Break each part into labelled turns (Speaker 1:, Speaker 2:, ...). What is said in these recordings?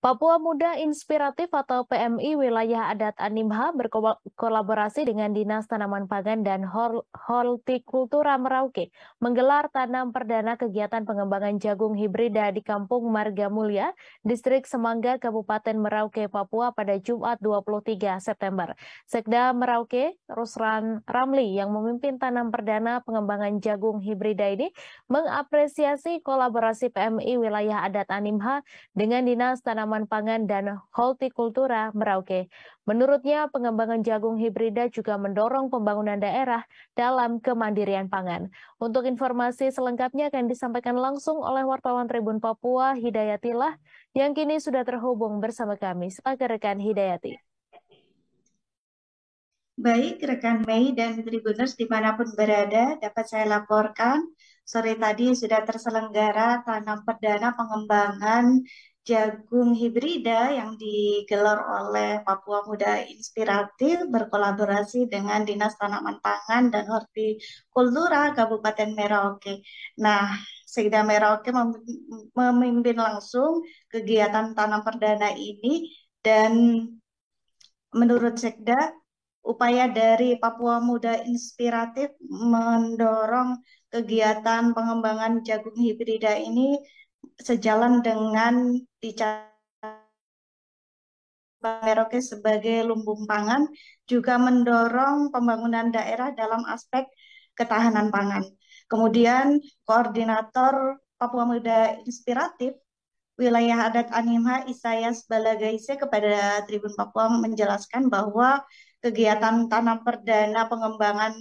Speaker 1: Papua Muda Inspiratif atau PMI Wilayah Adat Animha berkolaborasi dengan Dinas Tanaman Pangan dan Hortikultura Merauke menggelar tanam perdana kegiatan pengembangan jagung hibrida di Kampung Marga Mulia, Distrik Semangga, Kabupaten Merauke, Papua pada Jumat 23 September. Sekda Merauke, Ruslan Ramli yang memimpin tanam perdana pengembangan jagung hibrida ini mengapresiasi kolaborasi PMI Wilayah Adat Animha dengan Dinas Tanaman Pangan dan Hortikultura Merauke. Menurutnya, pengembangan jagung hibrida juga mendorong pembangunan daerah dalam kemandirian pangan. Untuk informasi selengkapnya akan disampaikan langsung oleh wartawan Tribun Papua, Hidayatillah, yang kini sudah terhubung bersama kami. Silakan rekan Hidayati.
Speaker 2: Baik, rekan Mei dan Tribuners dimanapun berada, dapat saya laporkan, sore tadi sudah terselenggara tanam perdana pengembangan jagung hibrida yang digelar oleh Papua Muda Inspiratif berkolaborasi dengan Dinas Tanaman Pangan dan Hortikultura Kabupaten Merauke. Nah, Sekda Merauke memimpin langsung kegiatan tanam perdana ini dan menurut Sekda, upaya dari Papua Muda Inspiratif mendorong kegiatan pengembangan jagung hibrida ini sejalan dengan dicapai Merauke sebagai lumbung pangan, juga mendorong pembangunan daerah dalam aspek ketahanan pangan. Kemudian, Koordinator Papua Muda Inspiratif Wilayah Adat Animha Isayas Balagaise kepada Tribun Papua menjelaskan bahwa kegiatan tanam perdana pengembangan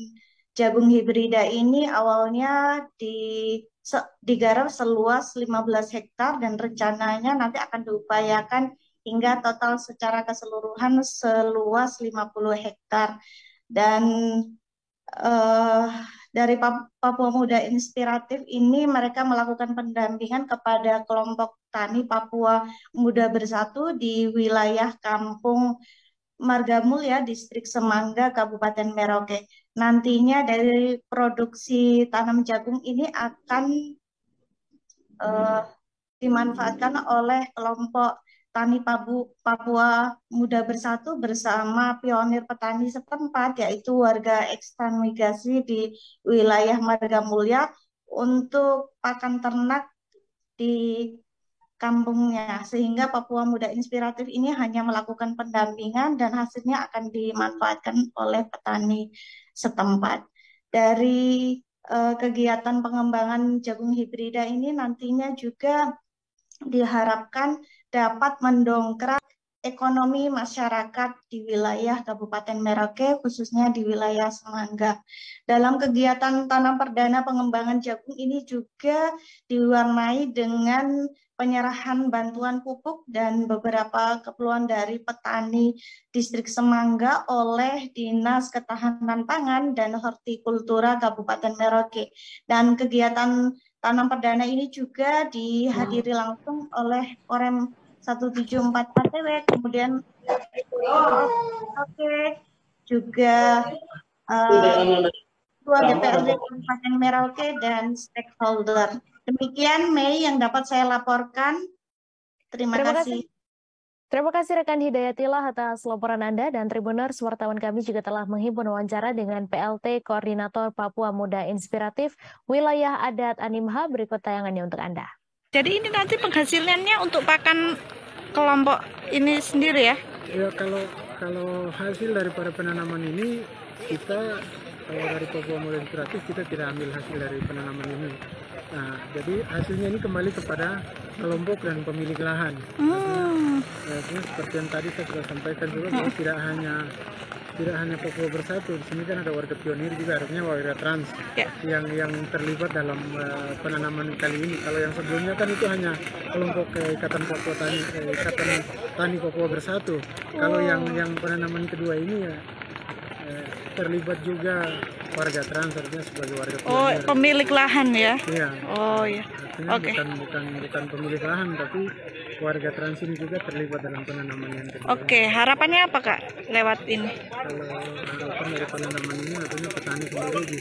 Speaker 2: jagung hibrida ini awalnya digarap seluas 15 hektar dan rencananya nanti akan diupayakan hingga total secara keseluruhan seluas 50 hektar. Dan dari Papua Muda Inspiratif ini mereka melakukan pendampingan kepada kelompok tani Papua Muda Bersatu di wilayah Kampung Marga Mulia, Distrik Semangga, Kabupaten Merauke. Nantinya dari produksi tanam jagung ini akan dimanfaatkan oleh kelompok Tani Papua Muda Bersatu bersama pionir petani setempat, yaitu warga ekstransmigrasi di wilayah Marga Mulia untuk pakan ternak di kampungnya, sehingga Papua Muda Inspiratif ini hanya melakukan pendampingan dan hasilnya akan dimanfaatkan oleh petani setempat. Dari kegiatan pengembangan jagung hibrida ini nantinya juga diharapkan dapat mendongkrak ekonomi masyarakat di wilayah Kabupaten Merauke, khususnya di wilayah Semangga. Dalam kegiatan tanam perdana pengembangan jagung ini juga diwarnai dengan penyerahan bantuan pupuk dan beberapa keperluan dari petani Distrik Semangga oleh Dinas Ketahanan Pangan dan Hortikultura Kabupaten Merauke. Dan kegiatan tanam perdana ini juga dihadiri langsung oleh Korem 174 KTW, kemudian juga Ketua DPRD Kabupaten Merauke dan stakeholder. Demikian Mei yang dapat saya laporkan. Terima kasih.
Speaker 1: Terima kasih rekan Hidayatillah atas laporan Anda, dan Tribuners, wartawan kami juga telah menghimpun wawancara dengan PLT Koordinator Papua Muda Inspiratif Wilayah Adat Animha. Berikut tayangannya untuk Anda.
Speaker 3: Jadi ini nanti penghasilannya untuk pakan kelompok ini sendiri ya?
Speaker 4: Ya, kalau hasil daripada penanaman ini, kita kalau dari Papua Muda Inspiratif kita tidak ambil hasil dari penanaman ini. Nah, jadi hasilnya ini kembali kepada kelompok dan pemilik lahan. Artinya seperti yang tadi saya sudah sampaikan juga, bahwa tidak hanya Papua Bersatu, di sini kan ada warga pionir juga, artinya warga trans yang terlibat dalam penanaman kali ini. Kalau yang sebelumnya kan itu hanya kelompok Ikatan Tani Papua Bersatu. Kalau yang penanaman kedua ini ya terlibat juga warga trans, artinya sebagai warga pionir.
Speaker 3: Oh, pemilik lahan ya?
Speaker 4: Iya.
Speaker 3: Oh ya.
Speaker 4: Artinya bukan pemilik lahan, tapi warga trans ini juga terlibat dalam penanaman yang kedua.
Speaker 3: Oke, harapannya apa Kak lewat ini?
Speaker 4: Kalau harapan dari penanaman ini, artinya petani sendiri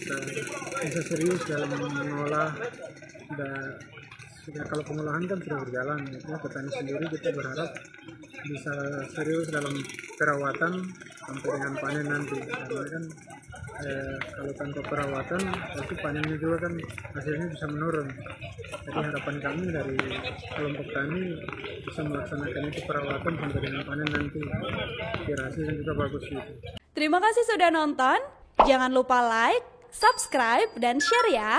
Speaker 4: bisa serius dalam mengolah sudah, kalau pengolahan kan sudah berjalan, ya, petani sendiri kita berharap bisa serius dalam perawatan sampai dengan panen nanti, karena kan kalau tanpa perawatan pasti panennya juga kan hasilnya bisa menurun. Jadi harapan kami dari kelompok tani bisa melaksanakan itu perawatan sampai dengan panen nanti, biar hasilnya juga bagus gitu.
Speaker 5: Terima kasih sudah nonton, jangan lupa like, subscribe, dan share ya.